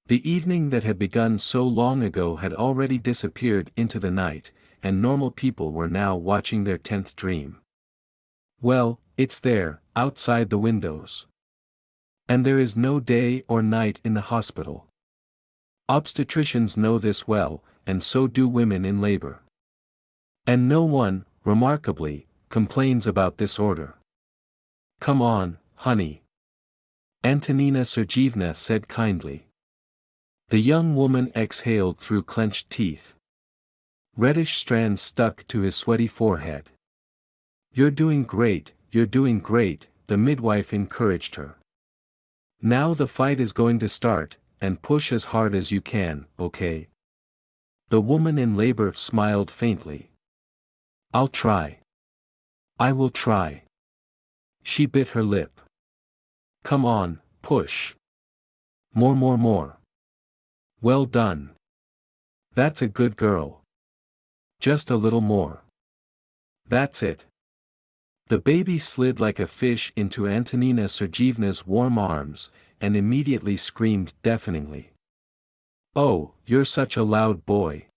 The evening that had begun so long ago had already disappeared into the night, and normal people were now watching their 10th dream. Well, it's there, outside the windows. And there is no day or night in the hospital. Obstetricians know this well, and so do women in labor. And no one, remarkably, complains about this order. Come on, honey. Antonina Sergeyevna said kindly. The young woman exhaled through clenched teeth. Reddish strands stuck to his sweaty forehead. You're doing great, the midwife encouraged her. Now the fight is going to start, and push as hard as you can, okay? The woman in labor smiled faintly. I'll try. I will try. She bit her lip. Come on, push. More. Well done. That's a good girl. Just a little more. That's it. The baby slid like a fish into Antonina Sergeyevna's warm arms, and immediately screamed deafeningly. Oh, you're such a loud boy.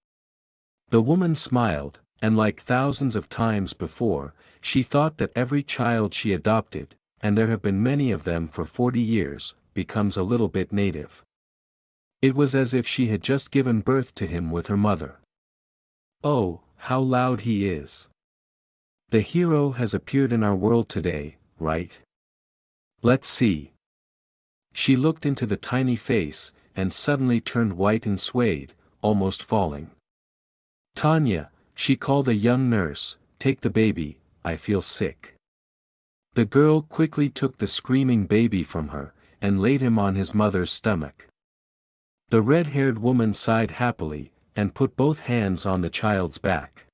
The woman smiled, and like thousands of times before, she thought that every child she adopted, and there have been many of them for 40 years, becomes a little bit native. It was as if she had just given birth to him with her mother. Oh, how loud he is. The hero has appeared in our world today, right? Let's see. She looked into the tiny face, and suddenly turned white and swayed, almost falling. Tanya, she called a young nurse, take the baby, I feel sick. The girl quickly took the screaming baby from her, and laid him on his mother's stomach. The red-haired woman sighed happily, and put both hands on the child's back.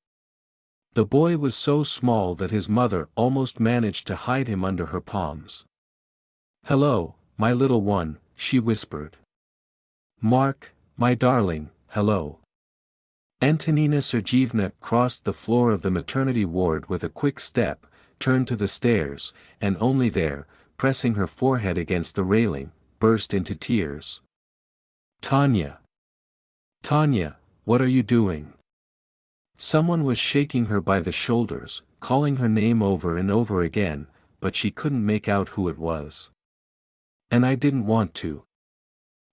The boy was so small that his mother almost managed to hide him under her palms. Hello, my little one, she whispered. Mark, my darling, hello. Antonina Sergeyevna crossed the floor of the maternity ward with a quick step, turned to the stairs, and only there, pressing her forehead against the railing, burst into tears. Tanya! Tanya, what are you doing? Someone was shaking her by the shoulders, calling her name over and over again, but she couldn't make out who it was. And I didn't want to.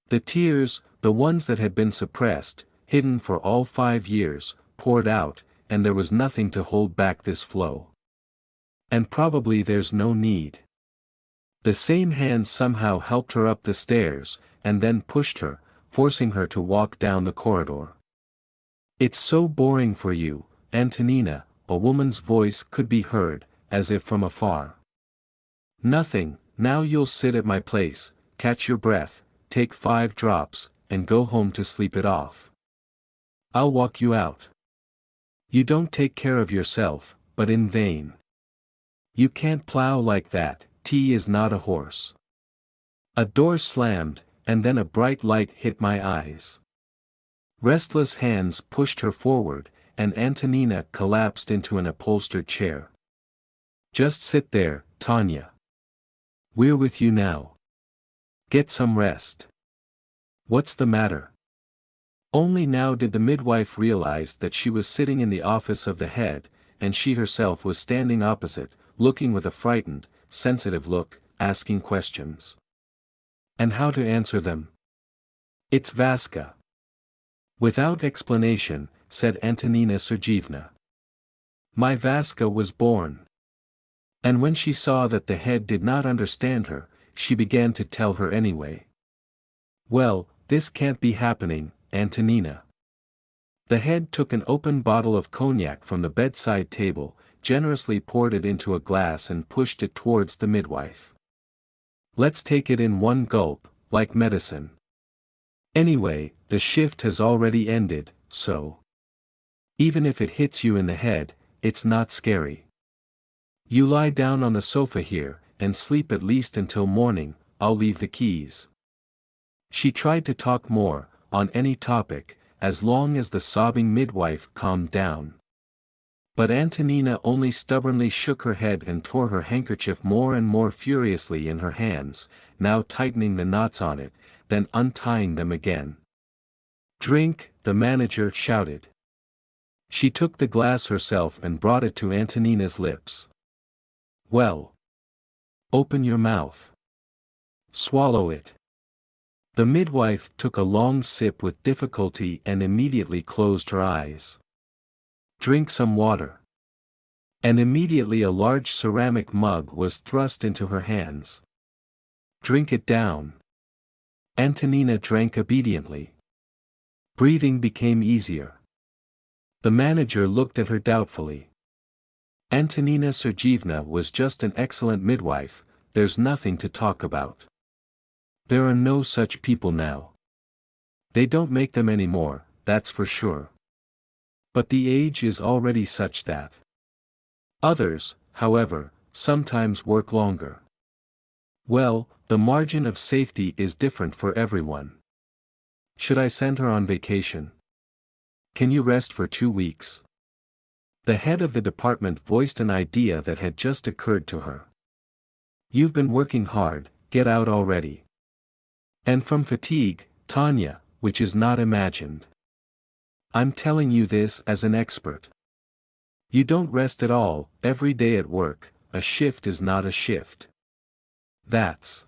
The tears, the ones that had been suppressed, hidden for all 5 years, poured out, and there was nothing to hold back this flow. And probably there's no need. The same hand somehow helped her up the stairs, and then pushed her, forcing her to walk down the corridor. It's so boring for you, Antonina, a woman's voice could be heard, as if from afar. Nothing, now you'll sit at my place, catch your breath, take 5 drops, and go home to sleep it off. I'll walk you out. You don't take care of yourself, but in vain. You can't plow like that, T is not a horse. A door slammed, and then a bright light hit my eyes. Restless hands pushed her forward, and Antonina collapsed into an upholstered chair. Just sit there, Tanya. We're with you now. Get some rest. What's the matter? Only now did the midwife realize that she was sitting in the office of the head, and she herself was standing opposite, looking with a frightened, sensitive look, asking questions. And how to answer them? It's Vaska. Without explanation, said Antonina Sergeyevna. My Vaska was born. And when she saw that the head did not understand her, she began to tell her anyway. Well, this can't be happening, Antonina. The head took an open bottle of cognac from the bedside table, generously poured it into a glass and pushed it towards the midwife. Let's take it in one gulp, like medicine. Anyway, the shift has already ended, so. Even if it hits you in the head, it's not scary. You lie down on the sofa here, and sleep at least until morning, I'll leave the keys. She tried to talk more, on any topic, as long as the sobbing midwife calmed down. But Antonina only stubbornly shook her head and tore her handkerchief more and more furiously in her hands, now tightening the knots on it, then untying them again. "Drink," the manager shouted. She took the glass herself and brought it to Antonina's lips. "Well. Open your mouth. Swallow it." The midwife took a long sip with difficulty and immediately closed her eyes. "Drink some water." And immediately a large ceramic mug was thrust into her hands. "Drink it down." Antonina drank obediently. Breathing became easier. The manager looked at her doubtfully. "Antonina Sergeevna was just an excellent midwife, there's nothing to talk about. There are no such people now. They don't make them anymore, that's for sure. But the age is already such that. Others, however, sometimes work longer. Well, the margin of safety is different for everyone. Should I send her on vacation? Can you rest for 2 weeks?" The head of the department voiced an idea that had just occurred to her. "You've been working hard, get out already. And from fatigue, Tanya, which is not imagined. I'm telling you this as an expert. You don't rest at all, every day at work, a shift is not a shift. That's.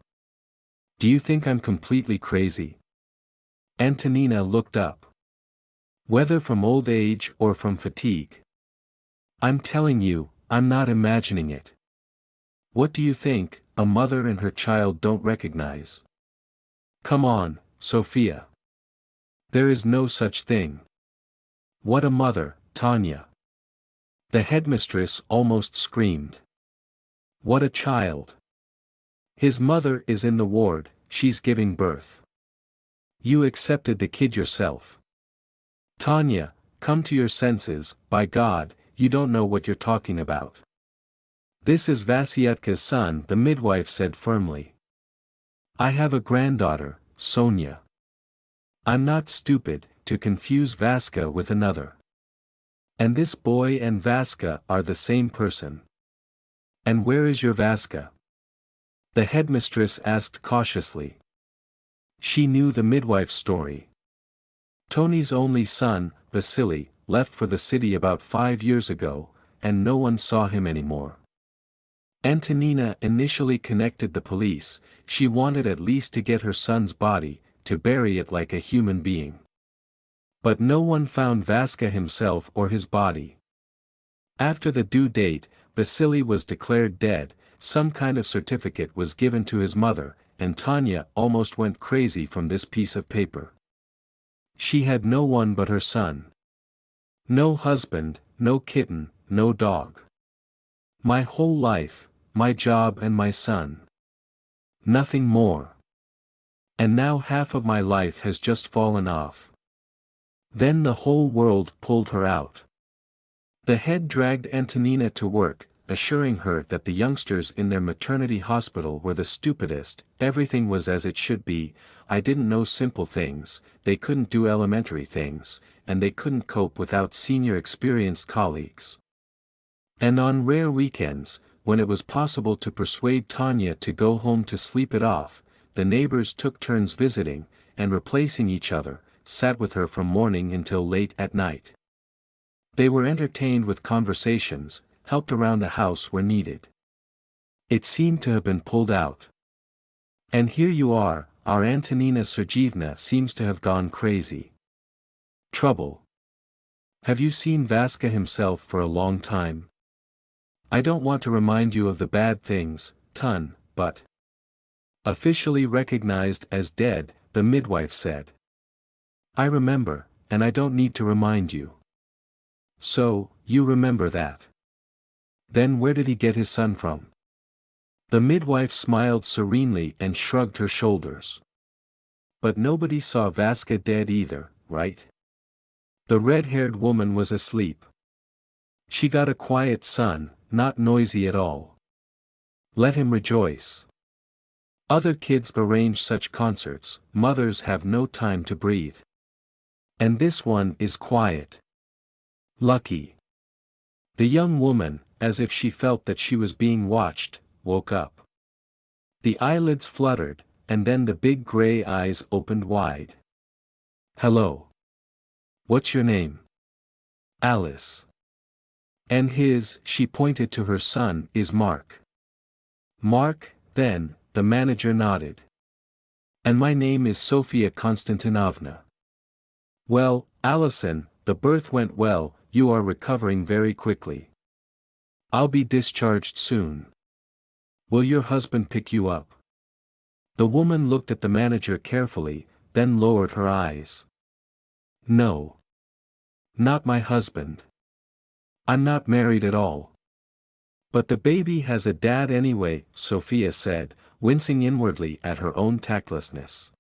Do you think I'm completely crazy?" Antonina looked up. "Whether from old age or from fatigue. I'm telling you, I'm not imagining it. What do you think, a mother and her child don't recognize? Come on, Sophia. There is no such thing. What a mother, Tanya." The headmistress almost screamed. "What a child. His mother is in the ward, she's giving birth. You accepted the kid yourself. Tanya, come to your senses, by God, you don't know what you're talking about." "This is Vasyutka's son," the midwife said firmly. "I have a granddaughter, Sonia. I'm not stupid, to confuse Vaska with another. And this boy and Vaska are the same person. And where is your Vaska?" The headmistress asked cautiously. She knew the midwife's story. Tony's only son, Vasily, left for the city about 5 years ago, and no one saw him anymore. Antonina initially connected the police, she wanted at least to get her son's body, to bury it like a human being. But no one found Vaska himself or his body. After the due date, Vasily was declared dead, some kind of certificate was given to his mother, and Tanya almost went crazy from this piece of paper. She had no one but her son. No husband, no kitten, no dog. My whole life, my job and my son. Nothing more. And now half of my life has just fallen off. Then the whole world pulled her out. The head dragged Antonina to work, assuring her that the youngsters in their maternity hospital were the stupidest, everything was as it should be, I didn't know simple things, they couldn't do elementary things, and they couldn't cope without senior experienced colleagues. And on rare weekends, when it was possible to persuade Tanya to go home to sleep it off, the neighbors took turns visiting, and replacing each other, sat with her from morning until late at night. They were entertained with conversations, helped around the house where needed. It seemed to have been pulled out. And here you are, our Antonina Sergeevna seems to have gone crazy. Trouble. Have you seen Vaska himself for a long time? I don't want to remind you of the bad things, Tun, but. Officially recognized as dead, the midwife said. I remember, and I don't need to remind you. So, you remember that. Then where did he get his son from? The midwife smiled serenely and shrugged her shoulders. But nobody saw Vaska dead either, right? The red-haired woman was asleep. She got a quiet son, not noisy at all. Let him rejoice. Other kids arrange such concerts, mothers have no time to breathe. And this one is quiet. Lucky. The young woman, as if she felt that she was being watched, woke up. The eyelids fluttered, and then the big gray eyes opened wide. "Hello. What's your name?" "Alice." "And his," she pointed to her son, "is Mark." "Mark, then," the manager nodded. "And my name is Sofia Konstantinovna." "Well, Allison, the birth went well, you are recovering very quickly. I'll be discharged soon. Will your husband pick you up?" The woman looked at the manager carefully, then lowered her eyes. "No. Not my husband. I'm not married at all." "But the baby has a dad anyway," Sophia said, wincing inwardly at her own tactlessness.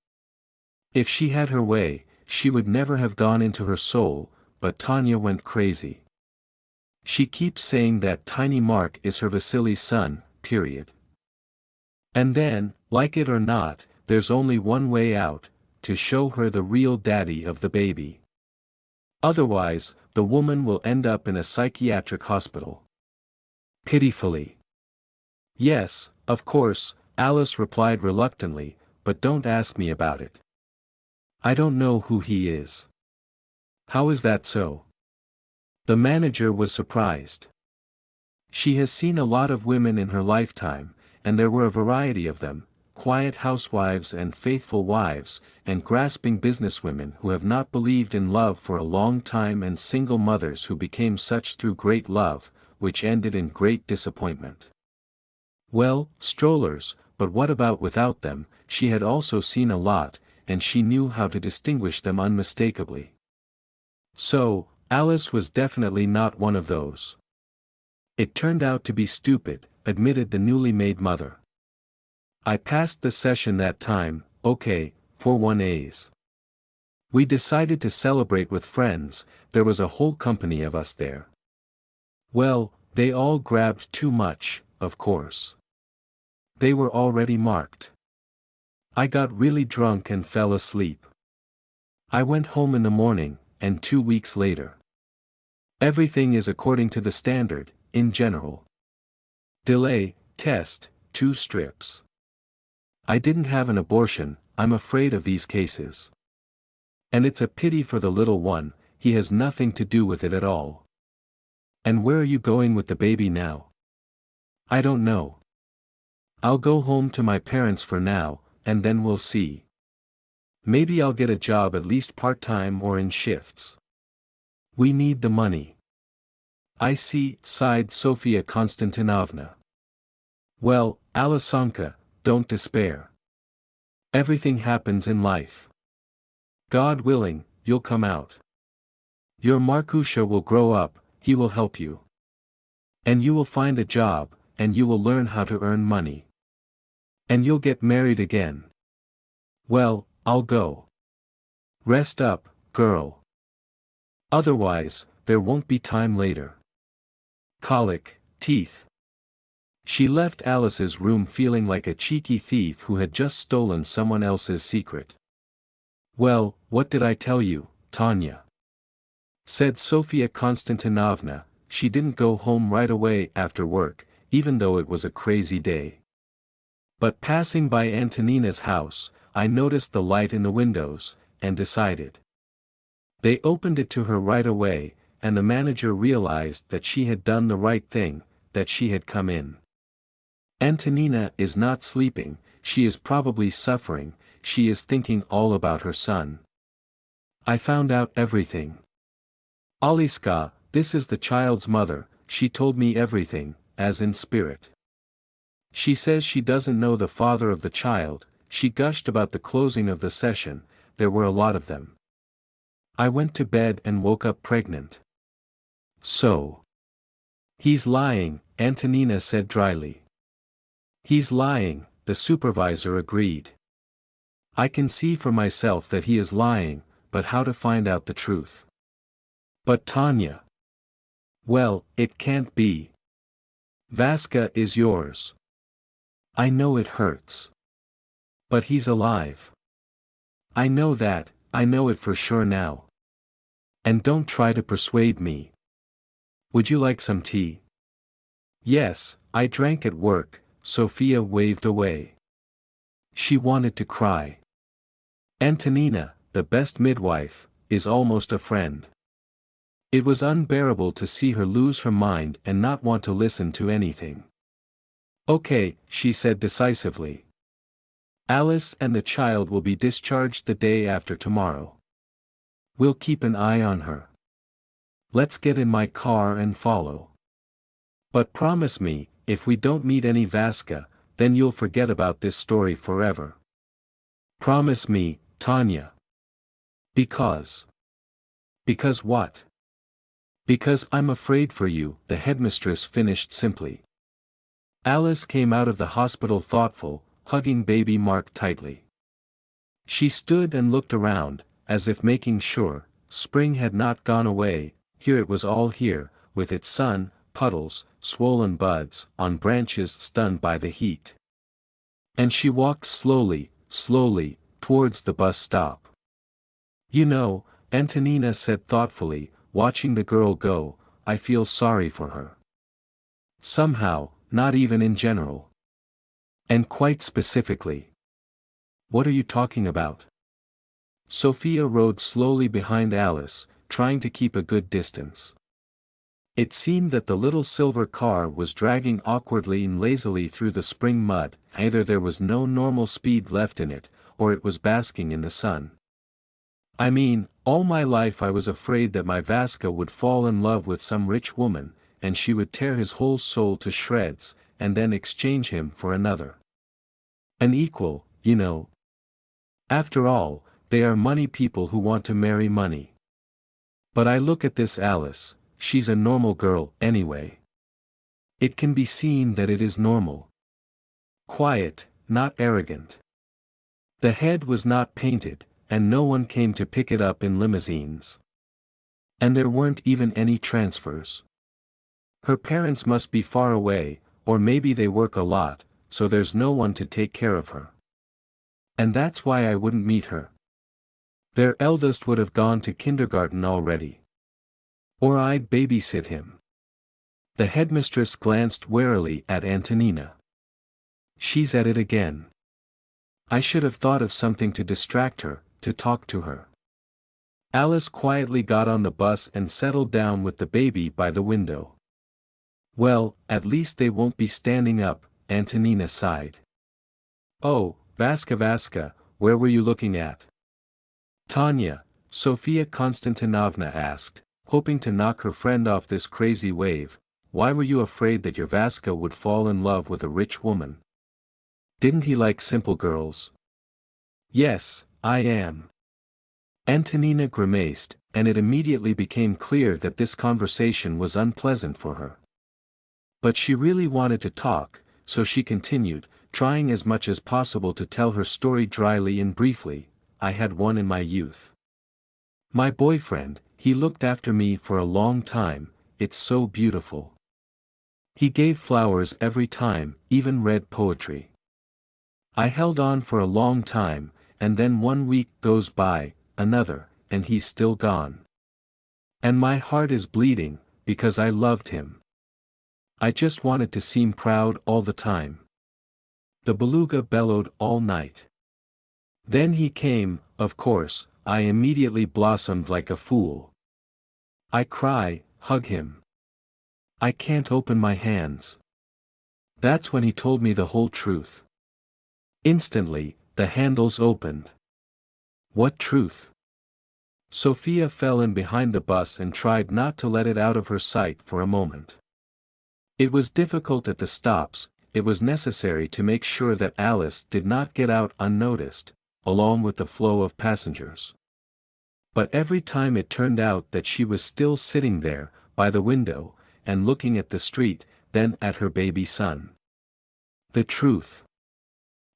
If she had her way, she would never have gone into her soul, but Tanya went crazy. She keeps saying that tiny Mark is her Vasily's son, period. And then, like it or not, there's only one way out, to show her the real daddy of the baby. Otherwise, the woman will end up in a psychiatric hospital. Pitifully. "Yes, of course," Alice replied reluctantly, "but don't ask me about it. I don't know who he is." "How is that so?" The manager was surprised. She has seen a lot of women in her lifetime, and there were a variety of them, quiet housewives and faithful wives, and grasping businesswomen who have not believed in love for a long time, and single mothers who became such through great love, which ended in great disappointment. Well, strollers, but what about without them? She had also seen a lot, and she knew how to distinguish them unmistakably. So, Alice was definitely not one of those. "It turned out to be stupid," admitted the newly made mother. "I passed the session that time, okay, for 1As. We decided to celebrate with friends, there was a whole company of us there. Well, they all grabbed too much, of course. They were already marked. I got really drunk and fell asleep. I went home in the morning, and 2 weeks later. Everything is according to the standard, in general. Delay, test, 2 strips. I didn't have an abortion, I'm afraid of these cases. And it's a pity for the little one, he has nothing to do with it at all." "And where are you going with the baby now?" "I don't know. I'll go home to my parents for now, and then we'll see. Maybe I'll get a job at least part-time or in shifts. We need the money." "I see," sighed Sofia Konstantinovna. "Well, Alisonka, don't despair. Everything happens in life. God willing, you'll come out. Your Markusha will grow up, he will help you. And you will find a job, and you will learn how to earn money. And you'll get married again. Well, I'll go. Rest up, girl. Otherwise, there won't be time later. Colic, teeth." She left Alice's room feeling like a cheeky thief who had just stolen someone else's secret. "Well, what did I tell you, Tanya?" said Sofia Konstantinovna. She didn't go home right away after work, even though it was a crazy day. "But passing by Antonina's house, I noticed the light in the windows, and decided." They opened it to her right away, and the manager realized that she had done the right thing, that she had come in. "Antonina is not sleeping, she is probably suffering, she is thinking all about her son. I found out everything. Aliska, this is the child's mother, she told me everything, as in spirit. She says she doesn't know the father of the child, she gushed about the closing of the session, there were a lot of them. I went to bed and woke up pregnant." "So. He's lying," Antonina said dryly. "He's lying," the supervisor agreed. "I can see for myself that he is lying, but how to find out the truth?" "But Tanya." "Well, it can't be. Vaska is yours. I know it hurts. But he's alive. I know that, I know it for sure now. And don't try to persuade me. Would you like some tea?" "Yes, I drank at work," Sophia waved away. She wanted to cry. Antonina, the best midwife, is almost a friend. It was unbearable to see her lose her mind and not want to listen to anything. Okay, she said decisively. Alice and the child will be discharged the day after tomorrow. We'll keep an eye on her. Let's get in my car and follow. But promise me, if we don't meet any Vaska, then you'll forget about this story forever. Promise me, Tanya. Because what? Because I'm afraid for you, the headmistress finished simply. Alice came out of the hospital thoughtful, hugging baby Mark tightly. She stood and looked around, as if making sure, spring had not gone away, here it was all here, with its sun, puddles, swollen buds, on branches stunned by the heat. And she walked slowly, towards the bus stop. You know, Antonina said thoughtfully, watching the girl go, I feel sorry for her. Somehow, not even in general. And quite specifically. What are you talking about? Sophia rode slowly behind Alice, trying to keep a good distance. It seemed that the little silver car was dragging awkwardly and lazily through the spring mud, either there was no normal speed left in it, or it was basking in the sun. I mean, all my life I was afraid that my Vaska would fall in love with some rich woman, and she would tear his whole soul to shreds, and then exchange him for another. An equal, you know. After all, they are money people who want to marry money. But I look at this Alice, she's a normal girl, anyway. It can be seen that it is normal. Quiet, not arrogant. The head was not painted, and no one came to pick it up in limousines. And there weren't even any transfers. Her parents must be far away, or maybe they work a lot, so there's no one to take care of her. And that's why I wouldn't meet her. Their eldest would have gone to kindergarten already. Or I'd babysit him. The headmistress glanced warily at Antonina. She's at it again. I should have thought of something to distract her, to talk to her. Alice quietly got on the bus and settled down with the baby by the window. Well, at least they won't be standing up, Antonina sighed. Oh, Vaska, where were you looking at? Tanya, Sophia Konstantinovna asked, hoping to knock her friend off this crazy wave. Why were you afraid that your Vaska would fall in love with a rich woman? Didn't he like simple girls? Yes, I am. Antonina grimaced, and it immediately became clear that this conversation was unpleasant for her. But she really wanted to talk, so she continued, trying as much as possible to tell her story dryly and briefly. I had one in my youth. My boyfriend, he looked after me for a long time, it's so beautiful. He gave flowers every time, even read poetry. I held on for a long time, and then 1 week goes by, another, and he's still gone. And my heart is bleeding, because I loved him. I just wanted to seem proud all the time. The beluga bellowed all night. Then he came, of course, I immediately blossomed like a fool. I cry, hug him. I can't open my hands. That's when he told me the whole truth. Instantly, the handles opened. What truth? Sophia fell in behind the bus and tried not to let it out of her sight for a moment. It was difficult at the stops, it was necessary to make sure that Alice did not get out unnoticed, along with the flow of passengers. But every time it turned out that she was still sitting there, by the window, and looking at the street, then at her baby son. The truth.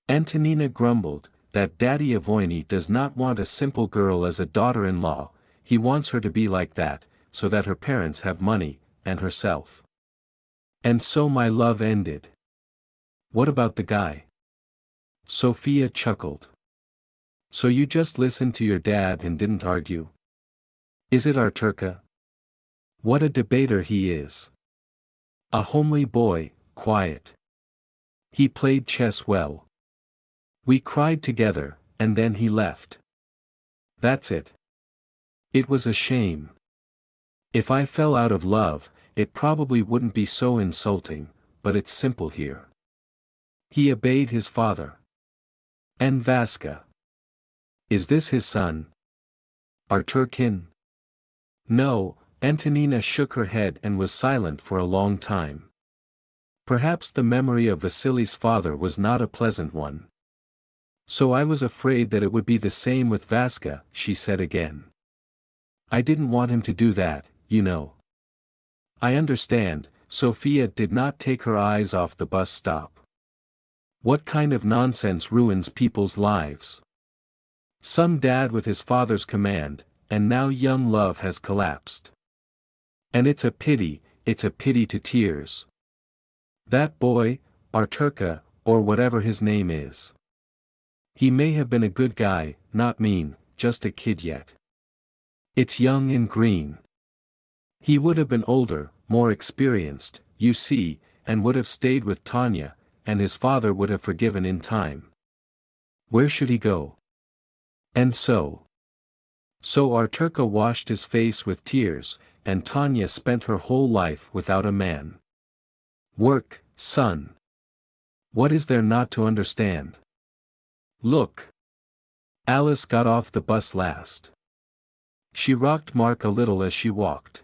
Antonina grumbled, that Daddy Avoyny does not want a simple girl as a daughter-in-law, he wants her to be like that, so that her parents have money, and herself. And so my love ended. What about the guy? Sophia chuckled. So you just listened to your dad and didn't argue? Is it Arturka? What a debater he is. A homely boy, quiet. He played chess well. We cried together, and then he left. That's it. It was a shame. If I fell out of love, it probably wouldn't be so insulting, but it's simple here. He obeyed his father. And Vaska. Is this his son? Arturkin? No, Antonina shook her head and was silent for a long time. Perhaps the memory of Vasily's father was not a pleasant one. So I was afraid that it would be the same with Vaska, she said again. I didn't want him to do that, you know. I understand. Sophia did not take her eyes off the bus stop. What kind of nonsense ruins people's lives? Some dad with his father's command, and now young love has collapsed. And it's a pity to tears. That boy, Arturka, or whatever his name is. He may have been a good guy, not mean, just a kid yet. It's young and green. He would have been older, more experienced, you see, and would have stayed with Tanya, and his father would have forgiven in time. Where should he go? And so Arturka washed his face with tears, and Tanya spent her whole life without a man. Work, son. What is there not to understand? Look. Alice got off the bus last. She rocked Mark a little as she walked.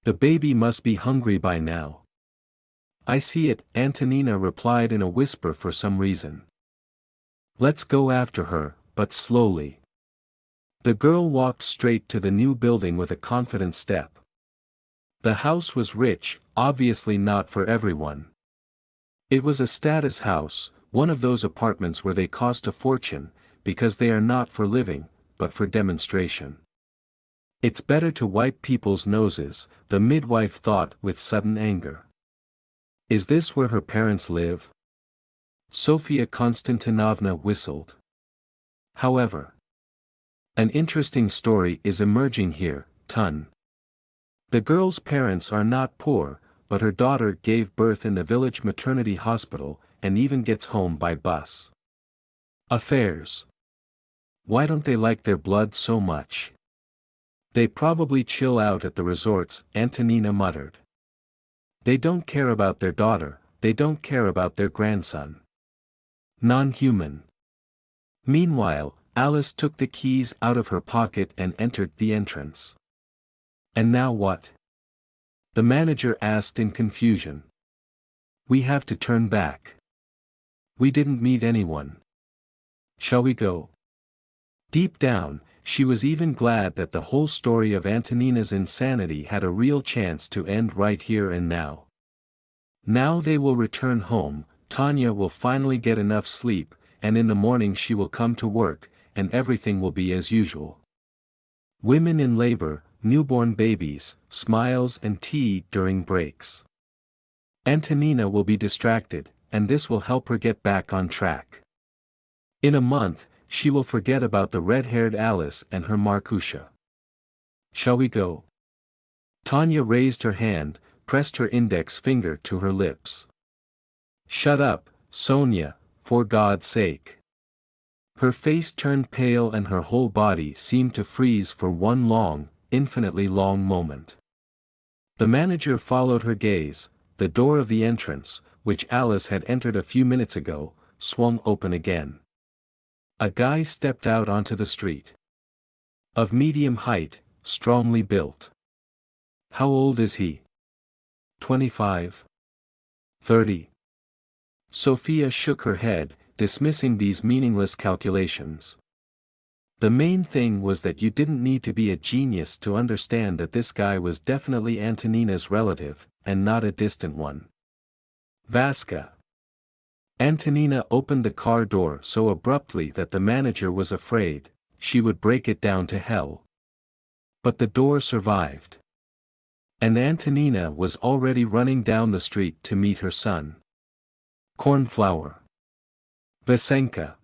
The baby must be hungry by now. I see it, Antonina replied in a whisper for some reason. Let's go after her, but slowly. The girl walked straight to the new building with a confident step. The house was rich, obviously not for everyone. It was a status house, one of those apartments where they cost a fortune, because they are not for living, but for demonstration. It's better to wipe people's noses, the midwife thought with sudden anger. Is this where her parents live? Sofia Konstantinovna whistled. However, an interesting story is emerging here, Tun. The girl's parents are not poor, but her daughter gave birth in the village maternity hospital, and even gets home by bus. Affairs. Why don't they like their blood so much? They probably chill out at the resorts, Antonina muttered. They don't care about their daughter, they don't care about their grandson. Non-human. Meanwhile, Alice took the keys out of her pocket and entered the entrance. And now what? The manager asked in confusion. We have to turn back. We didn't meet anyone. Shall we go? Deep down, she was even glad that the whole story of Antonina's insanity had a real chance to end right here and now. Now they will return home, Tanya will finally get enough sleep, and in the morning she will come to work, and everything will be as usual. Women in labor, newborn babies, smiles and tea during breaks. Antonina will be distracted, and this will help her get back on track. In a month, she will forget about the red-haired Alice and her Markusha. Shall we go? Tanya raised her hand, pressed her index finger to her lips. Shut up, Sonia, for God's sake. Her face turned pale and her whole body seemed to freeze for one long, infinitely long moment. The manager followed her gaze. The door of the entrance, which Alice had entered a few minutes ago, swung open again. A guy stepped out onto the street. Of medium height, strongly built. How old is he? 25? 30? Sophia shook her head, dismissing these meaningless calculations. The main thing was that you didn't need to be a genius to understand that this guy was definitely Antonina's relative, and not a distant one. Vaska. Antonina opened the car door so abruptly that the manager was afraid she would break it down to hell. But the door survived. And Antonina was already running down the street to meet her son. Cornflower. Vasenka.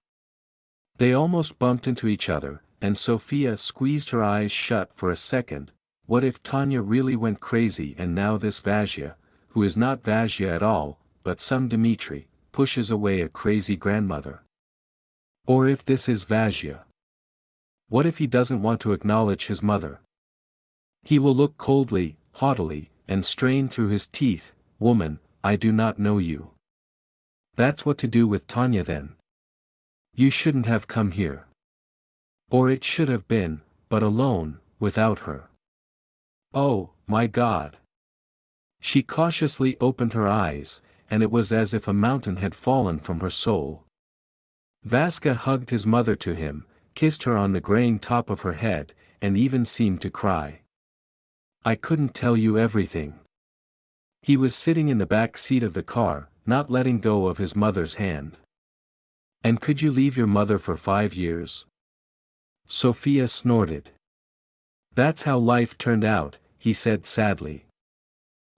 They almost bumped into each other, and Sophia squeezed her eyes shut for a second. What if Tanya really went crazy and now this Vazhya, who is not Vazhya at all, but some Dmitri, pushes away a crazy grandmother? Or if this is Vajya? What if he doesn't want to acknowledge his mother? He will look coldly, haughtily, and strain through his teeth, "Woman, I do not know you." That's what to do with Tanya then. You shouldn't have come here. Or it should have been, but alone, without her. Oh, my God! She cautiously opened her eyes, and it was as if a mountain had fallen from her soul. Vaska hugged his mother to him, kissed her on the graying top of her head, and even seemed to cry. "I couldn't tell you everything." He was sitting in the back seat of the car, not letting go of his mother's hand. "And could you leave your mother for 5 years?" Sophia snorted. "That's how life turned out," he said sadly.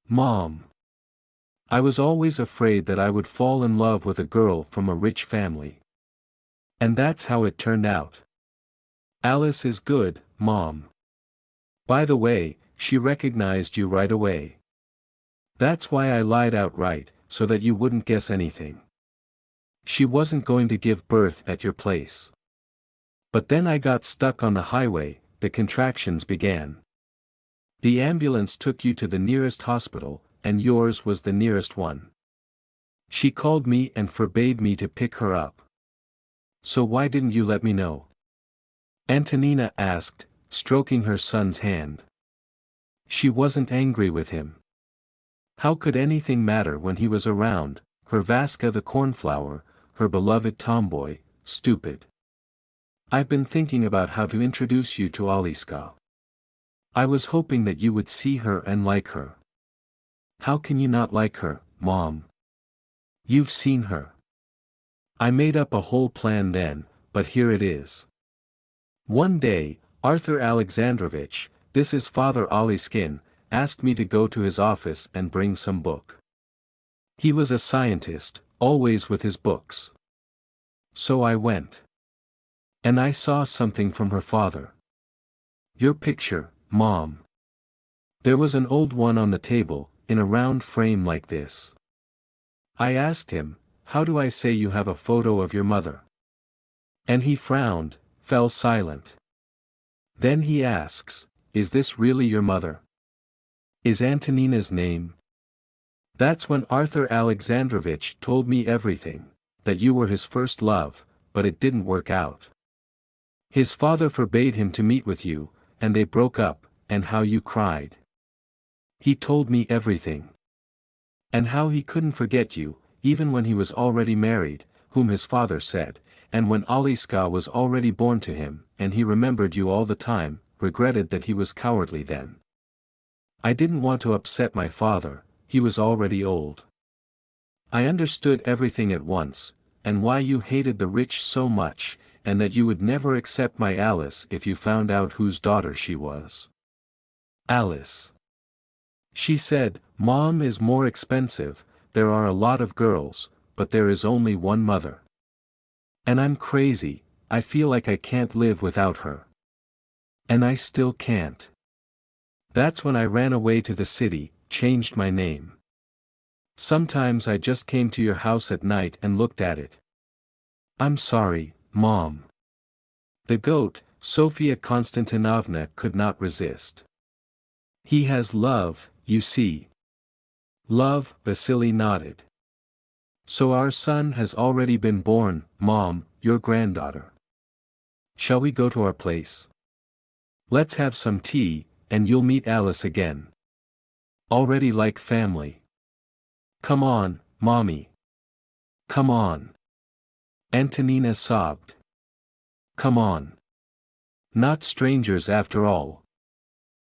"Mom. I was always afraid that I would fall in love with a girl from a rich family. And that's how it turned out. Alice is good, Mom. By the way, she recognized you right away. That's why I lied outright, so that you wouldn't guess anything. She wasn't going to give birth at your place. But then I got stuck on the highway, the contractions began. The ambulance took you to the nearest hospital, and yours was the nearest one. She called me and forbade me to pick her up. So why didn't you let me know?" Antonina asked, stroking her son's hand. She wasn't angry with him. How could anything matter when he was around, her Vaska the cornflower, her beloved tomboy, stupid. "I've been thinking about how to introduce you to Aliska. I was hoping that you would see her and like her." "How can you not like her, Mom? You've seen her." "I made up a whole plan then, but here it is. One day, Arthur Alexandrovich, this is Father Aliskin, asked me to go to his office and bring some book. He was a scientist, always with his books. So I went. And I saw something from her father. Your picture, Mom. There was an old one on the table, in a round frame like this. I asked him, 'How do I say you have a photo of your mother?' And he frowned, fell silent. Then he asks, 'Is this really your mother? Is Antonina's name?' That's when Arthur Alexandrovich told me everything, that you were his first love, but it didn't work out. His father forbade him to meet with you, and they broke up, and how you cried. He told me everything. And how he couldn't forget you, even when he was already married, whom his father said, and when Aliska was already born to him, and he remembered you all the time, regretted that he was cowardly then. I didn't want to upset my father, he was already old. I understood everything at once, and why you hated the rich so much, and that you would never accept my Alice if you found out whose daughter she was. Alice. She said, 'Mom is more expensive, there are a lot of girls, but there is only one mother. And I'm crazy, I feel like I can't live without her. And I still can't.' That's when I ran away to the city, changed my name. Sometimes I just came to your house at night and looked at it. I'm sorry, Mom." The goat, Sophia Konstantinovna, could not resist. "He has love, you see." "Love," Vasily nodded. "So our son has already been born, Mom, your granddaughter. Shall we go to our place? Let's have some tea, and you'll meet Alice again. Already like family. Come on, Mommy. Come on." Antonina sobbed. "Come on. Not strangers after all,